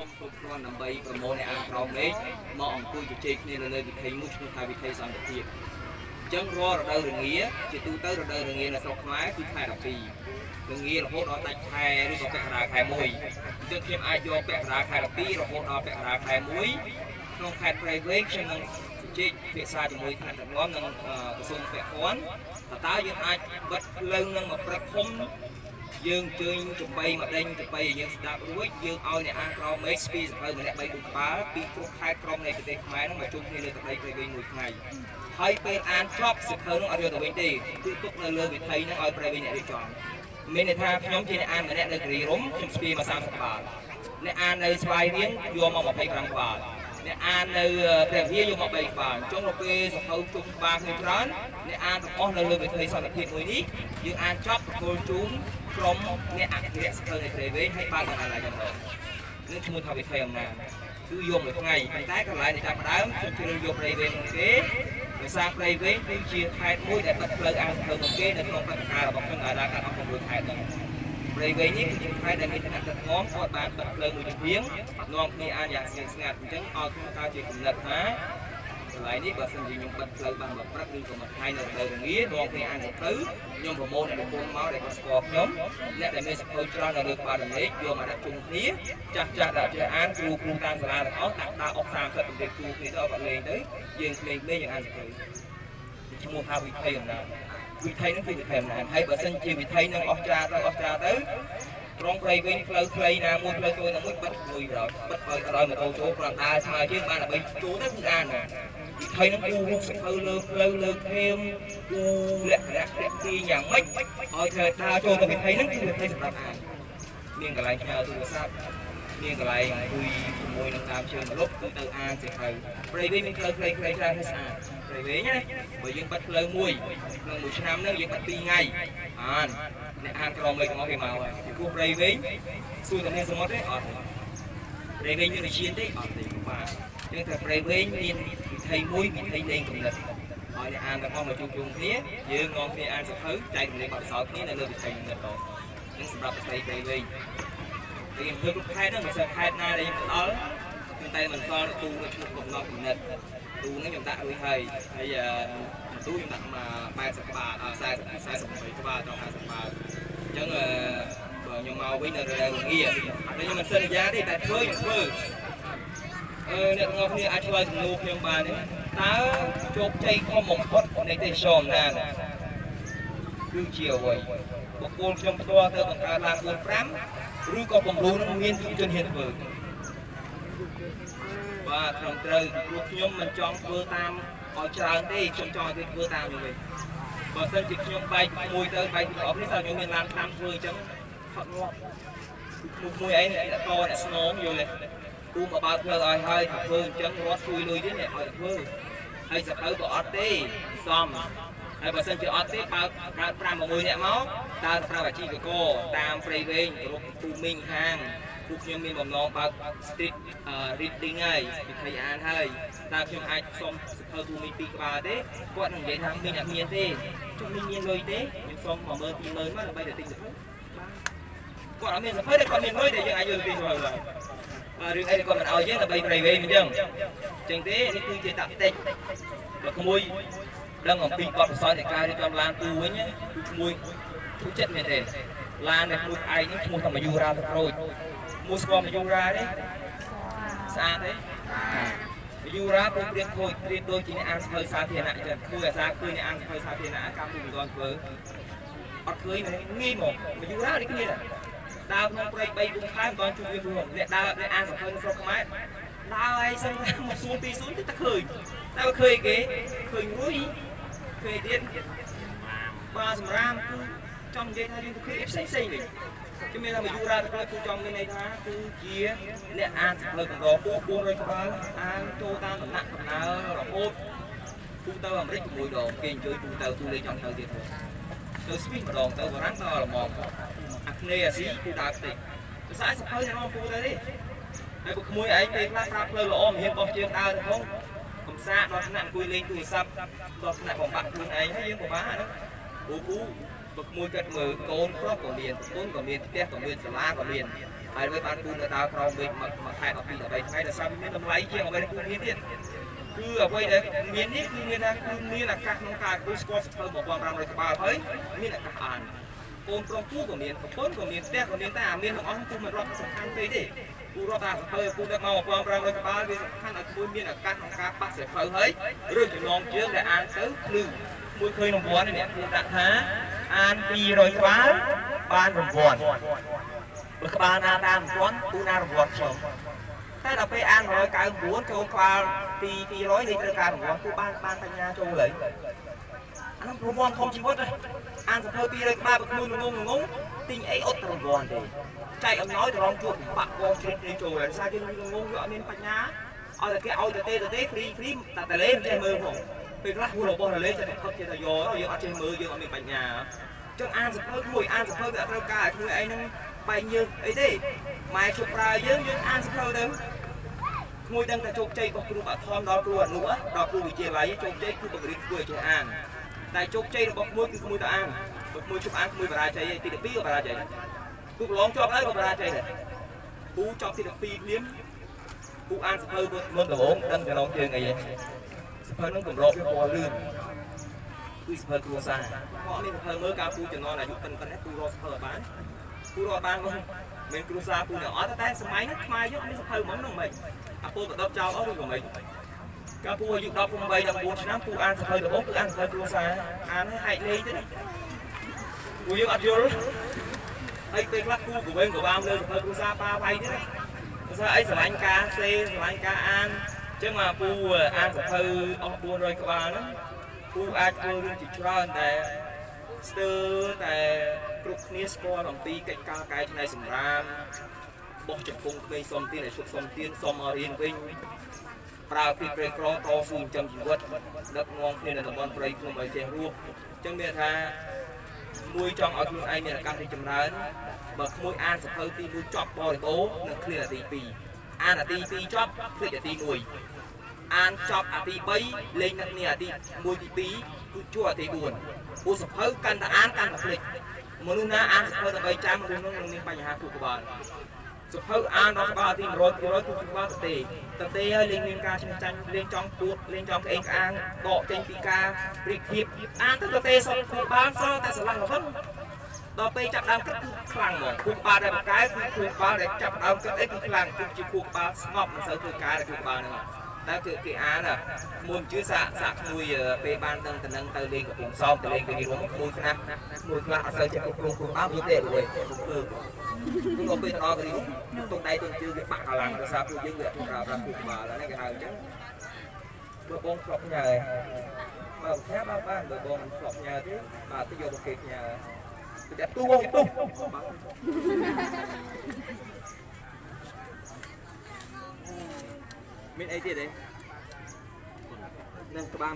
គ្រប់គ្រាន់ដើម្បីប្រមូលអ្នកអានក្រមលេខមកអង្គុយជជែកគ្នានៅលើវិធីមួយឈ្មោះថាវិធីសន្តិភាពអញ្ចឹងរាល់រដូវរងាជាទូទៅរដូវរងានៅស្រុកខ្មែរគឺខែ12រងារហូតដល់ដាច់ខែឬក៏ពាក់កណ្ដាលខែ1អញ្ចឹងខ្ញុំអាចយកពាក់កណ្ដាលខែ12រហូតដល់ពាក់កណ្ដាលខែ1ក្នុងខេត្តព្រៃវែងខ្ញុំនឹងជែកភាសាជាមួយថ្នាក់ដឹកនាំនិងក្រសួងពាក់ព័ន្ធតើយើងអាចបិទផ្លូវនឹងមកព្រឹកធំយើងជើញចំបៃមកដេញចំបៃឲ្យយើងស្ដាប់រួចយើងឲ្យអ្នកអានក្រមមេស្ពីសភៅម្នាក់3 4ក្បាលពីគ្រប់ខេត្តក្រុងនៃប្រទេសខ្មែរនឹងមកជុំគ្នាលើទឹកដីព្រៃវែងមួយថ្ងៃហើយពេលអានចប់សៀវភៅនោះអត់យកទៅវិញទេគឺទុកនៅលើវិថីនឹងឲ្យព្រៃវែងអ្នករៀបចំមានន័យថាខ្ញុំជាអ្នកអានម្នាក់នៅគិរីរំខ្ញុំស្ពីមក30ក្បាលអ្នកអាននៅស្វាយរៀងយកមក25ក្បាលអ្នកអាននៅព្រះវិហារយកមក3ក្បាលអញ្ចឹងដល់ពេលសភៅជុំក្បាលគ្នាច្រើនអ្នកអានទាំងអស់នៅលើវិថីសន្តិភាពមួយនេះយើងអានចប់ប្រគល់ជូនក្រុមអ្នកអភិរក្សសភៅនៃព្រៃវែងឲ្យបើកបណ្ណាល័យយ៉ាងដល់នេះឈ្មោះថាវិថីអំណាចគឺយកមួយថ្ងៃប៉ុន្តែកន្លែងដែលចាប់ផ្ដើមខ្ញុំជ្រើសយកព្រៃវែងនោះទេដោយសារព្រៃវែងគឺជាខេត្តមួយដែលបិទផ្លូវអានសភៅនោះគេនៅក្នុងព្រឹត្តិការណ៍របស់ខ្ញុំដែលឡើងកាត់អស់6ខេត្តនោះព្រៃវែងនេះគឺជាខេត្តដែលមានឋានៈទឹកងំគាត់បានបិទផ្លូវមួយជំនាញនាំគ្នាអានយ៉ាងស្ងៀមស្ងាត់អញ្ចឹងឲ្យខ្ញុំកើតជាកំណត់ថាកន្លែងនេះបើសិនជាខ្ញុំបិទផ្លូវបានមកព្រឹកឬក៏មួយថ្ងៃនៅរដូវរងានាំគ្នាអានសភៅខ្ញុំប្រមូលអ្នកនិពន្ធមកដែលគាត់ស្គាល់ខ្ញុំអ្នកដែលមានសភៅច្រើននៅលើក្បាលរំលែកយកមកដាក់ជុំគ្នាចាស់ចាស់ដែលចេះអានគ្រូតាមសាលាទាំងអស់ដាក់អស់30កម្រិតគ្រូគ្នាទៅគាត់លេងទៅយើងក្មេងៗយើងអានសភៅឈ្មោះថាវិថីអំណាចវិថីនឹងគឺវិថីអំណាចហើយបើសិនជាវិថីនឹងអស់ច្រាទៅក្រុងព្រៃវែងផ្លូវខ្លីណាមួយផ្លូវចូលណាមួយបិទមួយដល់បិទឲ្យម៉ូតូចូលប្រដាល់ស្មើជាងបានដើម្បីចូលទៅគឺអានវិថីនឹងគូរូបសភៅលើផ្លូវលើធៀមគូលក្ខណៈតាក់ទាញយ៉ាងម៉េចឲ្យធ្វើដើរចូលទៅវិថីនឹងគឺវិថីសម្រាប់អានមានកន្លែងប្រើទូរស័ព្ទមានកន្លែងអង្គុយជាមួយនឹងតាមជើងម្លប់គឺទៅអានសៀវភៅព្រៃវែងមានផ្លូវខ្លីៗច្រើនហើយស្អាតព្រៃវែងណាបើយើងបិទផ្លូវមួយក្នុងមួយឆ្នាំហ្នឹងយើងបិទ2ថ្ងៃអានអ្នកអានក្រមលេខទាំងអស់គេមកហើយពីព្រោះព្រៃវែងសួរតែមានសមុទ្រទេអត់ព្រៃវែងមានវិជាទេអត់ទេបាទយើងថាព្រៃវែងមានវិធីមួយវិធីលេងកំណត់ឲ្យអ្នកអានទាំងអស់មកជួបជុំគ្នាយើងនាំគ្នាអានសៀវភៅចែករំលែកបទពិសោធន៍គ្នានៅលើវិធីកំណត់តនឹងសម្រាប់ប្រទេសព្រៃវែងពីអំពើគ្រប់ខេត្តហ្នឹងមិនសូវខេត្តណាដែលខ្ញុំដល់គឺតែមិនសល់ទូនៅឈ្មោះកំណត់កំណត់ទូហ្នឹងខ្ញុំដាក់រួចហើយទូខ្ញុំដាក់មក80ក្បាល48ក្បាលដល់50ក្បាលអញ្ចឹងបើខ្ញុំមកវិញនៅរដូវងាតែខ្ញុំមិនសន្យាទេតែធ្វើអ្នកទាំងអស់គ្នាអាចឆ្លើយសំណួរខ្ញុំបានទេតើជោគជ័យធំបំផុតនៃទេសចរណ៍ណាគឺជាអ្វីបុគ្គលខ្ញុំផ្ទាល់ទៅបង្កើតឡើង4-5ឬក៏គំរូនឹងមានយុវជនហ៊ានធ្វើបាទត្រឹមត្រូវព្រោះខ្ញុំមិនចង់ធ្វើតាមឲ្យច្រើនទេខ្ញុំចង់ឲ្យគេធ្វើតាមខ្ញុំវិញបើសិនជាខ្ញុំបែកមួយទៅបែកពីអស់នេះតើខ្ញុំមានឡានតាមធ្វើអញ្ចឹងថត់ងាប់មួយអីអ្នកតអ្នកស្នងយល់ទេគូមកបើកផ្លូវឲ្យហើយថាធ្វើអញ្ចឹងរត់ជួយលុយទេអ្នកឲ្យធ្វើហើយសភៅក៏អត់ទេសំហើយបើសិនជាអត់ទេបើកើត5-6នាក់មកតើប្រាប់អាជីវករតាមព្រៃវែងរកទូមីងហាងពួកខ្ញុំមានបំណងបើក street reading ហើយវិធីអានហើយតើខ្ញុំអាចសុំសភៅទូមីង2ក្បាលទេគាត់នឹងនិយាយថាមីងអត់មានទេជុំមីងមានលុយទេខ្ញុំសុំ10000-20000មកដើម្បីទៅទិញសភៅគាត់អត់មានសភៅទេគាត់មានលុយតែយើងអាចយកទៅទិញសភៅឡើងរឿងអីគាត់មិនឲ្យយើងដើម្បីព្រៃវែងអញ្ចឹងទេនេះគឺជាតាក់ទិចបើក្មួយដឹងអំពីបទពិសោធន៍នៃការរៀបចំឡានទូវិញក្មួយទូចិត្តមែនទេឡានដែលខ្លួនឯងនេះឈ្មោះថាមយូរ៉ាទឹកក្រូចមួយស្គាល់មយូរ៉ាទេស្អាតទេមយូរ៉ាព្រោះព្រៀបខូចព្រៀបដូចជាអ្នកអានសភៅសាធារណៈចឹងធ្វើអាសាឃើញអ្នកអានសភៅសាធារណៈកម្មវិធីមិនទាន់ធ្វើអត់ឃើញងាយមកមយូរ៉ានេះគ្នាដើរក្នុងព្រៃ3-4ខែមិនទាន់ជួបវាព្រោះអ្នកដើរអ្នកអានសភៅនៅស្រុកខ្មែរដើរឲ្យសឹងមកសួរពីសួរទៅឃើញតែបើឃើញគេឃើញរួយឃើញទៀតបាទសម្រាប់គឺចង់និយាយថាយើងទៅឃើញផ្សេងនេះខ្ញុំមានថាមយូរ៉ាទៅគឺចង់មានន័យថាគឺជាអ្នកអានសភៅកម្រ400ក្បាលអានចូលតាមដំណាក់ដំណើររហូតពូទៅអាមេរិក6ដងគេអញ្ជើញពូទៅទូលេចង់ទៅទៀតទៅស្វីសម្ដងទៅបារាំងទៅអាល្លឺម៉ង់អាគ្នេយ៍អាស៊ីពូដើរតិចភាសាសភៅអ្នកមកពូទៅទេហើយបើក្មួយឯងពេលខ្លះប្រាប់ផ្លូវល្អមិនហ៊ានបោះជើងដើរទៅផងកំសាកដល់ថ្នាក់អង្គុយលេងទូរស័ព្ទដល់ថ្នាក់បំបាក់ខ្លួនឯងហើយយើងពិបាកហ្នឹងពូបើក្មួយកាត់មើលកូនប្រុសក៏មានប្រពន្ធក៏មានផ្ទះក៏មានសាលាក៏មាន ហើយវាបានពូនទៅតើក្រោមវិញមួយខែ12 13ថ្ងៃដល់សារមានតម្លៃជាងអ្វីដែលពូមានទៀតគឺអ្វីដែលមាននេះគឺមានថាគឺមានឱកាសក្នុងការគូស្គាល់សភៅ1500ក្បាលហើយមានឱកាសអានកូនប្រុសពូក៏មានប្រពន្ធក៏មានផ្ទះក៏មានតែអាមានទាំងអស់គឺមិនរាប់សំខាន់ពេកទេពូរាប់ថាសភៅពូដឹកមក1500ក្បាលវាសំខាន់ឲ្យខ្លួនមានឱកាសក្នុងការប៉ះសភៅហើយរឿងចំណងជើងដែលអានទៅភ្លឺមួយឃើញរង្វាន់នេះពូដាក់ថាអាន200ក្បាលបានរង្វាន់បើក្បាលណាតាមរង្វាន់ពូណារង្វាន់ខ្ញុំតែដល់ពេលអាន199ចូលក្បាលទី200នេះត្រូវការរង្វាន់ពូបានបញ្ញាចូលเลยអានោះរង្វាន់ធំជីវិតអានសភៅ200ក្បាលបើខ្លួនងងទិញអីអត់រង្វាន់ទេចែកអំណោយទៅរងជួបបាក់វងជ្រុតនេះចូលហើយសារយើងងងវាអត់មានបញ្ញាឲ្យតែគេឲ្យទៅទេហ្វ្រីតែតលេមិនចេះមើលផងពេលខ្លះហួររបស់តលេចេះតែខុសចេះតែយកយើងអត់ចេះមើលយើងអត់មានបញ្ញាចឹងអានសភៅមួយអានសភៅវាអត់ត្រូវការឲ្យខ្លួនឯងនឹងបែកញើសអីទេម៉ែជប់ប្រើយើងអានសភៅទៅមួយដឹងតែជោគជ័យរបស់គ្រូបាក់ធំដល់គ្រូអនុដល់គ្រូវិទ្យាល័យជោគជ័យគឺបង្រៀនធ្វើឲ្យចេះអានតែជោគជ័យរបស់មួយគឺមួយទៅអានមួយជប់អានមួយបរាជ័យទី12ក៏បរាជ័យគូកន្លងជាប់ហើយក៏បរាជ័យដែរគូចប់ទី12ភ្លាមគូអានសភៅមុនដំបូងដឹងចំណងជើងអីសភៅនឹងកម្របវាពណ៌លឿនគឺសភៅគ្រួសារគាត់មានសភៅមើលការពូចំនួនអាយុប៉ុណ្ណេះពូរកសភៅបានពូរកបានមកមានគ្រួសារពូនៅអត់តែសម័យហ្នឹងខ្មែរយកមានសភៅហ្មងហ្នឹងមិនអាពូបដប់ចោលអស់ឬក៏មិនកាលពូអាយុ18 19ឆ្នាំពូអានសភៅដំបូងគឺអានសភៅគ្រួសារអានឲ្យហែកលេងទៅពូយើងអត់យល់ហើយពេលខ្លះគូក៏វិញក៏បានលើសភៅគ្រួសារប៉ាវាយទៀតភាសាអីស្រឡាញ់ការសេស្រឡាញ់ការអានអញ្ចឹងមកពូអានសភៅអស់400ក្បាលហ្នឹងពូអាចធ្វើរឿងជាច្រើនតែស្ទើរតែគ្រប់គ្នាស្គាល់អំពីកិច្ចការកែច្នៃសម្រាមបោះចំពងក្មេងសុំទៀនឲ្យឈប់សុំទៀនសុំមករៀនវិញប្រើពីព្រៃក្រតស៊ូចិញ្ចឹមជីវិតដឹកនាំគ្នានៅតំបន់ព្រៃភ្នំឲ្យចេះរស់អញ្ចឹងមានថាមួយចង់ឲ្យខ្លួនឯងមានឱកាសរីកចម្រើនបើក្មួយអានសភៅទី1ចប់បរិបូរណ៍នឹងឃ្លានាទី2អាននាទី2ចប់ឃ្លានាទី1អានចប់នាទី3លេងនៅនាទី1ទី2គឺជួរនាទី4ពូសភៅកាន់តែអានកាន់តែភ្លេចមនុស្សណាអានសភៅដើម្បីចាំមនុស្សនោះនឹងមានបញ្ហាខួរក្បាលសភៅអានដល់ក្បាលទី100%គឺក្បាលទៅទេហើយលេងមានការឈ្នះចាញ់លេងចង់ពួតលេងចង់ក្អេងក្អាងដកចេញពីការព្រៀបធៀបអានទៅទេសពខួរក្បាលសតែស្រឡះរហូតដល់ពេលចាប់ដើមគិតគឺខ្លាំងហ្មងខួរក្បាលដែលបកកែគឺខួរក្បាលដែលចាប់ដើមគិតអីគឺខ្លាំងគឺជាខួរក្បាលស្ងប់មិនសូវធ្វើការខួរក្បាលហ្នឹងតែគឺគេអានមុនជឿសាក់មួយពេលបានដឹងទៅនឹងទៅលេងកំពុងសោមទៅលេងទៅនេះរួមមួយខ្លះអត់សូវចេះគ្រប់គ្រងខួរក្បាលវាទេរួយគឺទៅពេលដល់ទៅទុកដៃទុកជើងវាបាក់កម្លាំងដោយសារពួកយើងវាប្រើប្រាស់ខួរក្បាលហ្នឹងគេហៅអញ្ចឹងបើបងធ្លាប់ញ៉ើបើថាបានបើបងមិនធ្លាប់ញ៉ើទេបាទទៅយកប្រគេតញ៉ើតែទូងទុះមានអីទៀតទេនឹងក្បាល